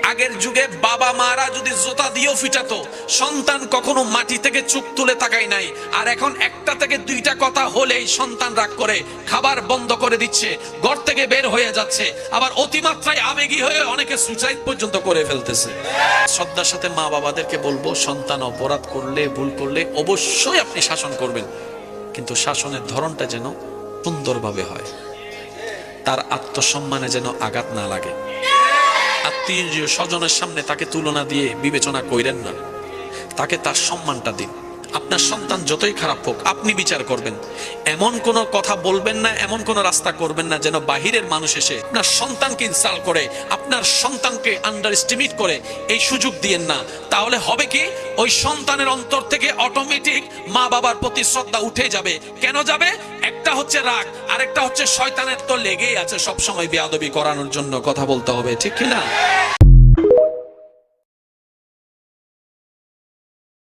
আগের যুগে বাবা মারা যদি জোতা দিয়েও ফিটাতো, সন্তান কখনো মাটি থেকে চোখ তুলে তাকায় নাই। আর এখন একটা থেকে দুইটা কথা হলেই সন্তান রাগ করে খাবার বন্ধ করে দিচ্ছে, ঘর থেকে বের হয়ে যাচ্ছে, আবার অতিমাত্রায় আবেগী হয়ে অনেকে সুসাইড পর্যন্ত করে ফেলতেছে। শ্রদ্ধার সাথে মা বাবাদেরকে বলবো, সন্তান অপরাধ করলে, ভুল করলে অবশ্যই আপনি শাসন করবেন, কিন্তু শাসনের ধরনটা যেন সুন্দরভাবে হয়, তার আত্মসম্মানে যেন আঘাত না লাগে। আত্মীয় স্বজনের সামনে তাকে তুলনা দিয়ে বিবেচনা কইরেন না, তাকে তার সম্মানটা দিন। আপনার সন্তান যতই খারাপ হোক আপনি বিচার করবেন, এমন কোন কথা বলবেন না, এমন কোন রাস্তা করবেন না যেন বাহিরের মানুষ এসে আপনার সন্তানকে ইনসাল্ট করে, আপনার সন্তানকে আন্ডার এস্টিমেট করে। এই সুযোগ দিয়েন না, তাহলে হবে কি, ওই সন্তানের অন্তর থেকে অটোমেটিক মা বাবার প্রতি শ্রদ্ধা উঠে যাবে। কেন যাবে? একটা হচ্ছে রাগ, আরেকটা হচ্ছে শয়তানের তো লেগেই আছে সব সময় বেয়াদবি করানোর জন্য। কথা বলতে হবে, ঠিক কিনা?